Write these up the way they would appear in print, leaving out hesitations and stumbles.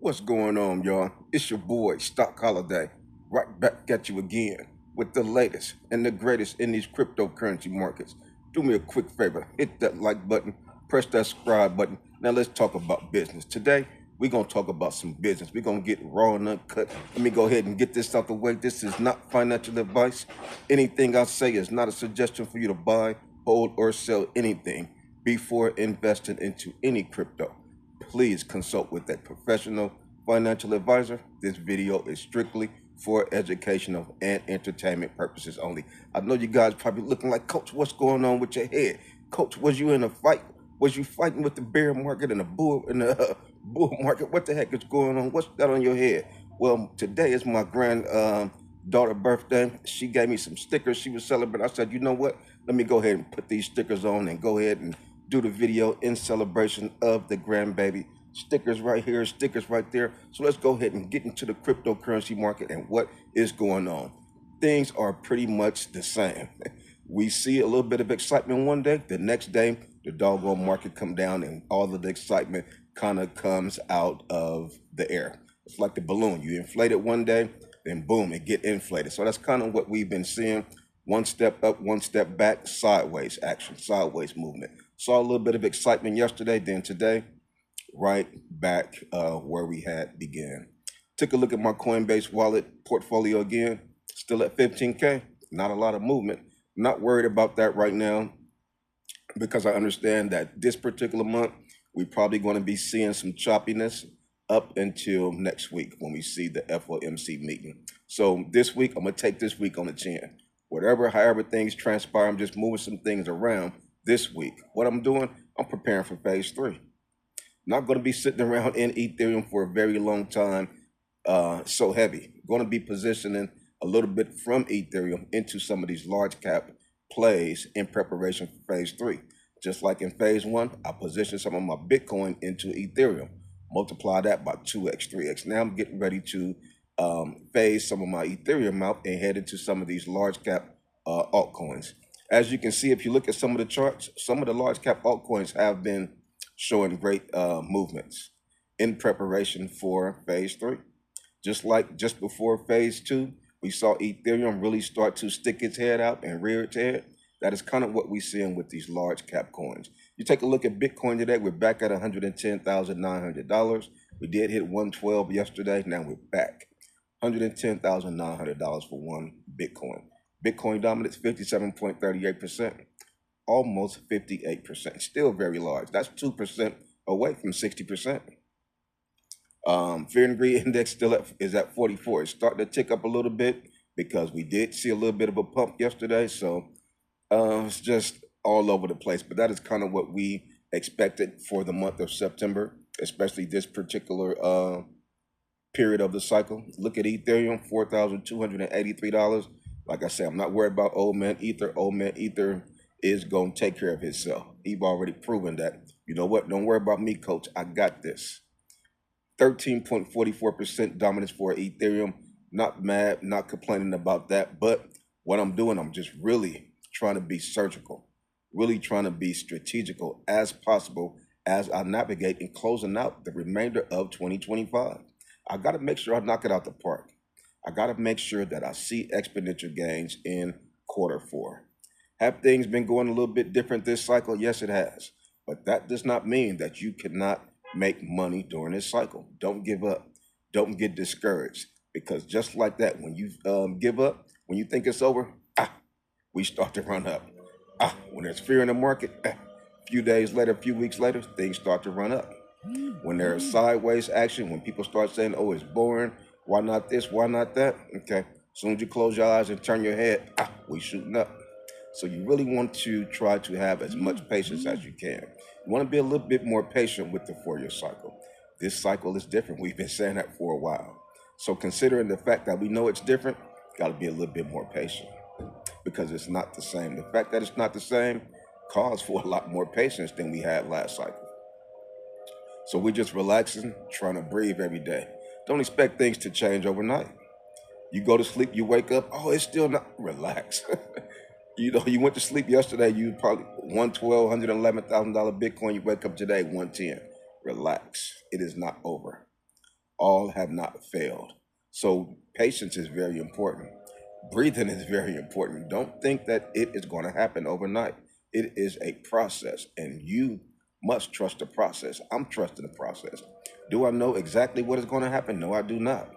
What's going on, y'all? It's your boy, Stock Holiday, right back at you again with the latest and the greatest in these cryptocurrency markets. Do me a quick favor, hit that like button, press that subscribe button. Now let's talk about business. Today, we're going to talk about some business. We're going to get raw and uncut. Let me go ahead and get this out the way. This is not financial advice. Anything I say is not a suggestion for you to buy, hold, or sell anything before investing into any crypto. Please consult with a professional financial advisor. This video is strictly for educational and entertainment purposes only. I know you guys probably looking like, Coach, what's going on with your head? Coach, was you in a fight? Was you fighting with the bear market and the bull market? What the heck is going on? What's that on your head? Well, today is my daughter's birthday. She gave me some stickers she was celebrating. I said, you know what? Let me go ahead and put these stickers on and go ahead and do the video in celebration of the grandbaby. Stickers right here, stickers right there. So let's go ahead and get into the cryptocurrency market and what is going on. Things are pretty much the same. We see a little bit of excitement one day. The next day, the doggone market come down and all of the excitement kind of comes out of the air. It's like the balloon. You inflate it one day, then boom, it get inflated. So that's kind of what we've been seeing. One step up, one step back, sideways action, sideways movement. Saw a little bit of excitement yesterday, then today, right back where we had began. Took a look at my Coinbase wallet portfolio again, still at 15K, not a lot of movement. Not worried about that right now because I understand that this particular month, we're probably going to be seeing some choppiness up until next week when we see the FOMC meeting. So this week, I'm going to take this week on the chin. However things transpire, I'm just moving some things around this week. What I'm doing, I'm preparing for phase 3. Not going to be sitting around in Ethereum for a very long time, so heavy. Going to be positioning a little bit from Ethereum into some of these large cap plays in preparation for phase 3. Just like in phase 1, I positioned some of my Bitcoin into Ethereum. Multiply that by 2x, 3x. Now I'm getting ready to phase some of my Ethereum out and head into some of these large cap altcoins. As you can see, if you look at some of the charts, some of the large cap altcoins have been showing great movements in preparation for phase 3. Just before phase 2, we saw Ethereum really start to stick its head out and rear its head. That is kind of what we're seeing with these large cap coins. You take a look at Bitcoin today, we're back at $110,900. We did hit 112 yesterday. Now we're back. $110,900 for one Bitcoin. Bitcoin dominance 57.38%, almost 58%, still very large. That's 2% away from 60%. Fear and greed index is at 44. It's starting to tick up a little bit because we did see a little bit of a pump yesterday. So it's just all over the place. But that is kind of what we expected for the month of September, especially this particular period of the cycle. Look at Ethereum, $4,283. Like I said, I'm not worried about old man Ether. Old man Ether is going to take care of himself. He's already proven that. You know what? Don't worry about me, coach. I got this. 13.44% dominance for Ethereum. Not mad, not complaining about that. But what I'm doing, I'm just really trying to be surgical, really trying to be strategical as possible as I navigate and closing out the remainder of 2025. I got to make sure I knock it out the park. I got to make sure that I see exponential gains in Q4. Have things been going a little bit different this cycle? Yes, it has. But that does not mean that you cannot make money during this cycle. Don't give up. Don't get discouraged. Because just like that, when you give up, when you think it's over, we start to run up. When there's fear in the market, a few days later, a few weeks later, things start to run up. When there's sideways action, when people start saying, oh, it's boring, why not this, why not that? Okay, as soon as you close your eyes and turn your head, we shooting up. So you really want to try to have as much patience as you can. You want to be a little bit more patient with the 4-year cycle. This cycle is different. We've been saying that for a while. So considering the fact that we know it's different, got to be a little bit more patient because it's not the same. The fact that it's not the same calls for a lot more patience than we had last cycle. So we're just relaxing, trying to breathe every day. Don't expect things to change overnight. You go to sleep, you wake up, oh, it's still not. Relax. You know, you went to sleep yesterday, you probably $111,000 Bitcoin. You wake up today, 110. Relax. It is not over. All have not failed. So patience is very important. Breathing is very important. Don't think that it is going to happen overnight. It is a process, and you must trust the process. I'm trusting the process. Do I know exactly what is going to happen? No, I do not.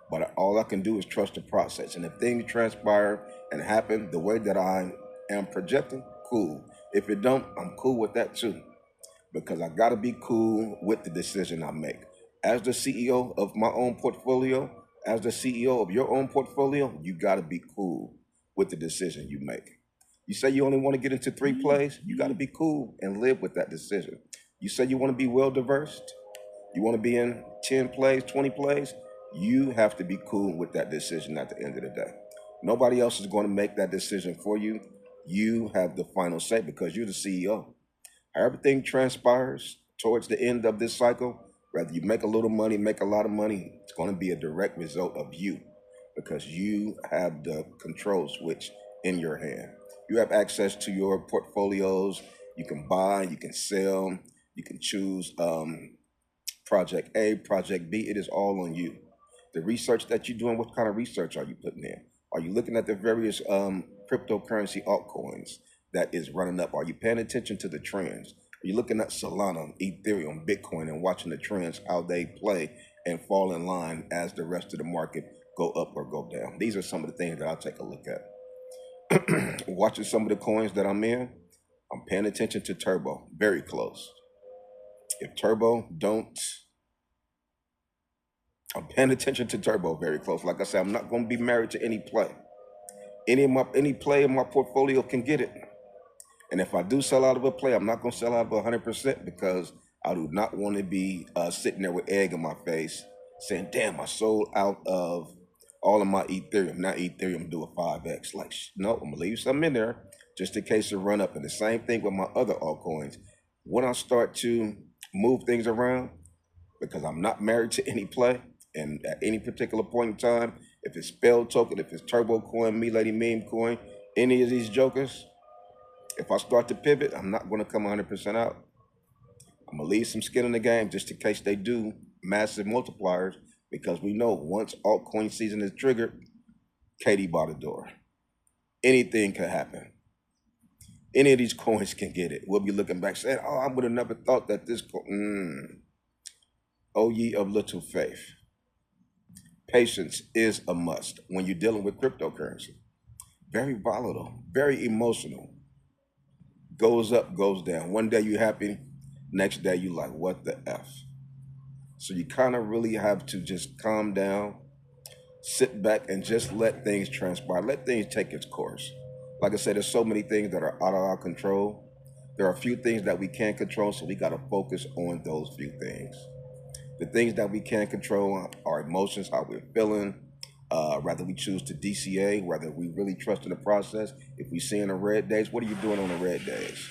But all I can do is trust the process. And if things transpire and happen the way that I am projecting, cool. If it don't, I'm cool with that too, because I got to be cool with the decision I make. As the CEO of my own portfolio, as the CEO of your own portfolio, you got to be cool with the decision you make. You say you only want to get into 3 plays, you got to be cool and live with that decision. You say you want to be well diverse, you want to be in 10 plays, 20 plays, you have to be cool with that decision at the end of the day. Nobody else is going to make that decision for you. You have the final say because you're the CEO. Everything transpires towards the end of this cycle, whether you make a little money, make a lot of money, it's going to be a direct result of you because you have the control switch in your hand. You have access to your portfolios. You can buy, you can sell, you can choose project A, project B. It is all on you. The research that you're doing, what kind of research are you putting in? Are you looking at the various cryptocurrency altcoins that is running up? Are you paying attention to the trends? Are you looking at Solana, Ethereum, Bitcoin, and watching the trends, how they play and fall in line as the rest of the market go up or go down? These are some of the things that I'll take a look at. Watching some of the coins that I'm in, I'm paying attention to Turbo, very close. If Turbo don't, I'm paying attention to Turbo very close. Like I said, I'm not going to be married to any play. Any play in my portfolio can get it. And if I do sell out of a play, I'm not going to sell out of 100% because I do not want to be sitting there with egg in my face saying, damn, I sold out of all of my Ethereum. Now Ethereum do a 5X. Like, no, I'm going to leave some in there just in case it run up. And the same thing with my other altcoins. When I start to move things around, because I'm not married to any play, and at any particular point in time, if it's Spell Token, if it's Turbo Coin, Me Lady Meme Coin, any of these jokers, if I start to pivot, I'm not going to come 100% out. I'm going to leave some skin in the game just in case they do massive multipliers, because we know once altcoin season is triggered, Katie by the door. Anything could happen. Any of these coins can get it. We'll be looking back saying, oh, I would have never thought that this Oh, ye of little faith. Patience is a must when you're dealing with cryptocurrency. Very volatile, very emotional. Goes up, goes down. One day you're happy, next day you like, what the F? So you kind of really have to just calm down, sit back, and just let things transpire. Let things take its course. Like I said, there's so many things that are out of our control. There are a few things that we can't control, so we got to focus on those few things. The things that we can't control are emotions, how we're feeling, whether we choose to DCA, whether we really trust in the process. If we see in the red days, what are you doing on the red days?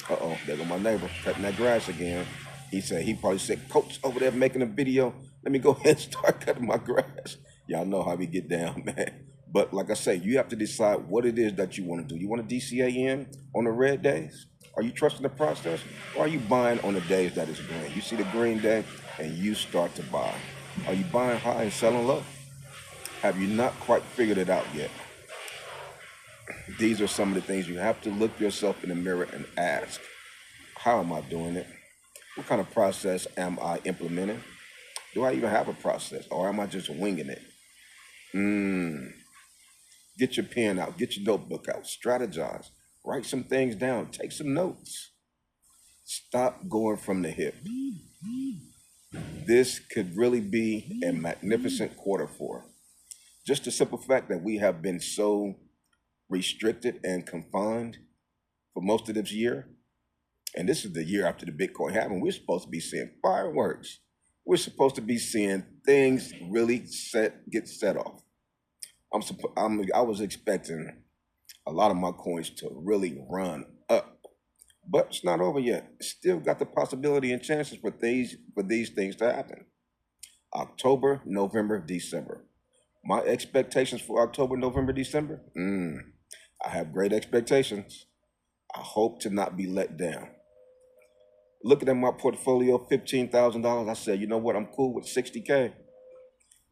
Uh-oh, there go my neighbor cutting that grass again. He probably said, Coach over there making a video. Let me go ahead and start cutting my grass. Y'all know how we get down, man. But like I say, you have to decide what it is that you want to do. You want to DCA in on the red days? Are you trusting the process? Or are you buying on the days that is green? You see the green day and you start to buy. Are you buying high and selling low? Have you not quite figured it out yet? These are some of the things you have to look yourself in the mirror and ask, how am I doing it? What kind of process am I implementing? Do I even have a process, or am I just winging it? Get your pen out, get your notebook out, strategize, write some things down, take some notes. Stop going from the hip. This could really be a magnificent quarter four. Just the simple fact that we have been so restricted and confined for most of this year. And this is the year after the Bitcoin halving. We're supposed to be seeing fireworks. We're supposed to be seeing things really get set off. I was expecting a lot of my coins to really run up, but it's not over yet. Still got the possibility and chances for these things to happen. October, November, December. My expectations for October, November, December? I have great expectations. I hope to not be let down. Looking at my portfolio, $15,000, I said, you know what? I'm cool with 60K.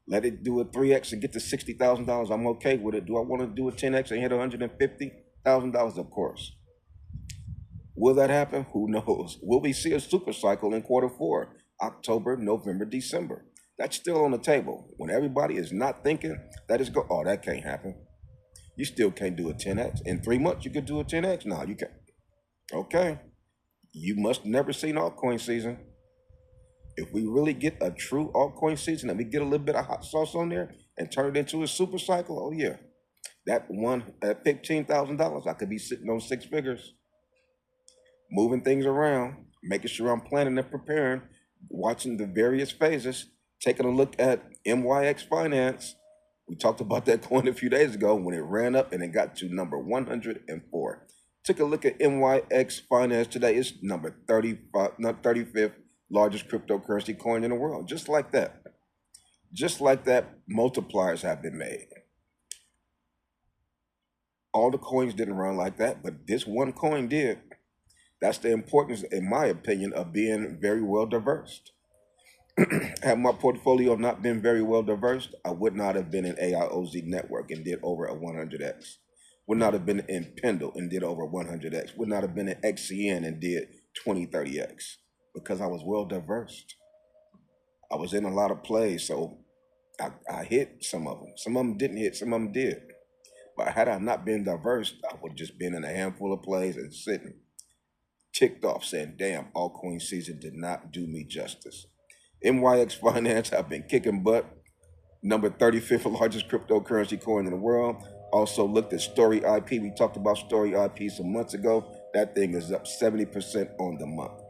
Let it do a 3x and get to $60,000. I'm okay with it. Do I want to do a 10x and hit $150,000? Of course. Will that happen? Who knows? Will we see a super cycle in quarter four, October, November, December? That's still on the table. When everybody is not thinking that is go, oh, that can't happen. You still can't do a 10x. In 3 months, you could do a 10x? No, you can't. Okay. You must never seen altcoin season. If we really get a true altcoin season and we get a little bit of hot sauce on there and turn it into a super cycle, oh yeah. That one at $15,000, I could be sitting on 6 figures, moving things around, making sure I'm planning and preparing, watching the various phases, taking a look at MYX Finance. We talked about that coin a few days ago when it ran up and it got to number 104. Took a look at MYX Finance today. It's number 35, not 35th largest cryptocurrency coin in the world. Just like that. Just like that, multipliers have been made. All the coins didn't run like that, but this one coin did. That's the importance, in my opinion, of being very well diverse. Had my portfolio not been very well diverse, I would not have been in AIOZ Network and did over a 100x. Would not have been in Pendle and did over 100x. Would not have been in XCN and did 20, 30x because I was well diverse. I was in a lot of plays, so I hit some of them. Some of them didn't hit, some of them did. But had I not been diverse, I would have just been in a handful of plays and sitting ticked off saying, damn, altcoin season did not do me justice. MYX Finance, I've been kicking butt. Number 35th largest cryptocurrency coin in the world. Also looked at Story IP. We talked about Story IP some months ago. That thing is up 70% on the month.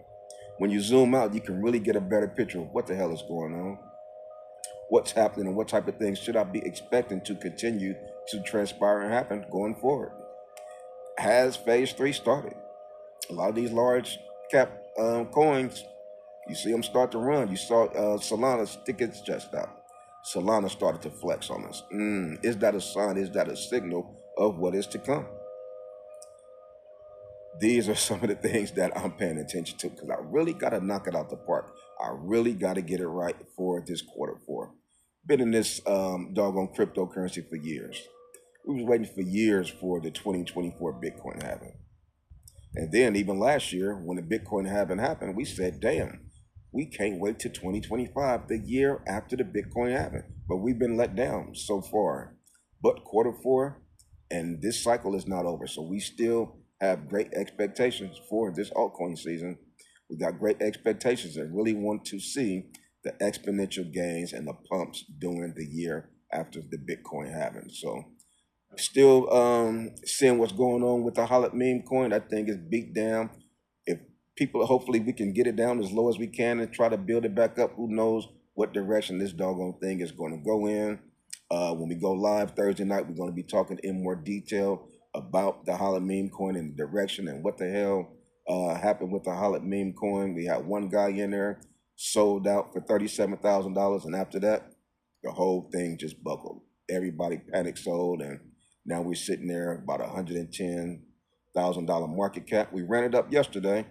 When you zoom out, you can really get a better picture of what the hell is going on, what's happening, and what type of things should I be expecting to continue to transpire and happen going forward. Has phase 3 started? A lot of these large cap coins, you see them start to run. You saw Solana stick its chest out. Solana started to flex on us. Is that a sign? Is that a signal of what is to come? These are some of the things that I'm paying attention to because I really got to knock it out the park. I really got to get it right for this quarter four. Been in this doggone cryptocurrency for years. We was waiting for years for the 2024 Bitcoin halving. And then even last year, when the Bitcoin halving happened, we said, damn, we can't wait till 2025, the year after the Bitcoin halving. But we've been let down so far. But quarter four, and this cycle is not over. So we still have great expectations for this altcoin season. We got great expectations and really want to see the exponential gains and the pumps during the year after the Bitcoin halving. So still seeing what's going on with the Hollet meme coin. That thing is beat down. If people, hopefully we can get it down as low as we can and try to build it back up. Who knows what direction this doggone thing is going to go in. When we go live Thursday night, we're going to be talking in more detail about the Hollet meme coin and the direction and what the hell happened with the Hollet meme coin. We had one guy in there sold out for $37,000, and after that, the whole thing just buckled. Everybody panic sold, and now we're sitting there about $110,000 market cap. We ran it up yesterday.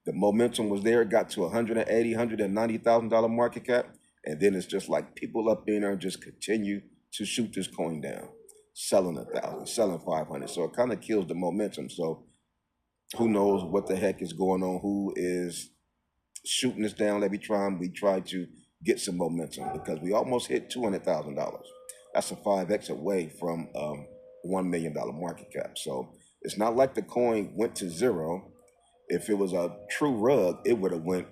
The momentum was there. It got to $180,000, $190,000 market cap. And then it's just like people up in there just continue to shoot this coin down, selling 1,000, selling 500. So it kind of kills the momentum. So who knows what the heck is going on? Who is shooting this down every time we try to get some momentum? Because we almost hit $200,000. That's a 5x away from $1 million market cap. So it's not like the coin went to zero. If it was a true rug, it would have went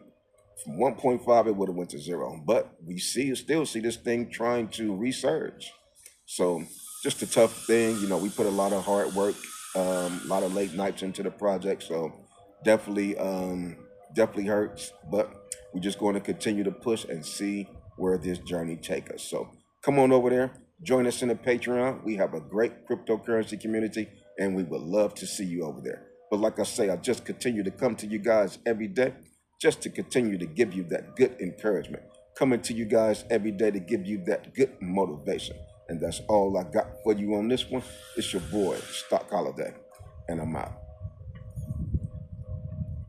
from 1.5, it would have went to zero. But we still see this thing trying to resurge. So just a tough thing. You know, we put a lot of hard work, a lot of late nights into the project. So definitely hurts. But we're just going to continue to push and see where this journey takes us. So come on over there. Join us in the Patreon. We have a great cryptocurrency community, and we would love to see you over there. But like I say, I just continue to come to you guys every day just to continue to give you that good encouragement. Coming to you guys every day to give you that good motivation. And that's all I got for you on this one. It's your boy, Stock Holiday, and I'm out.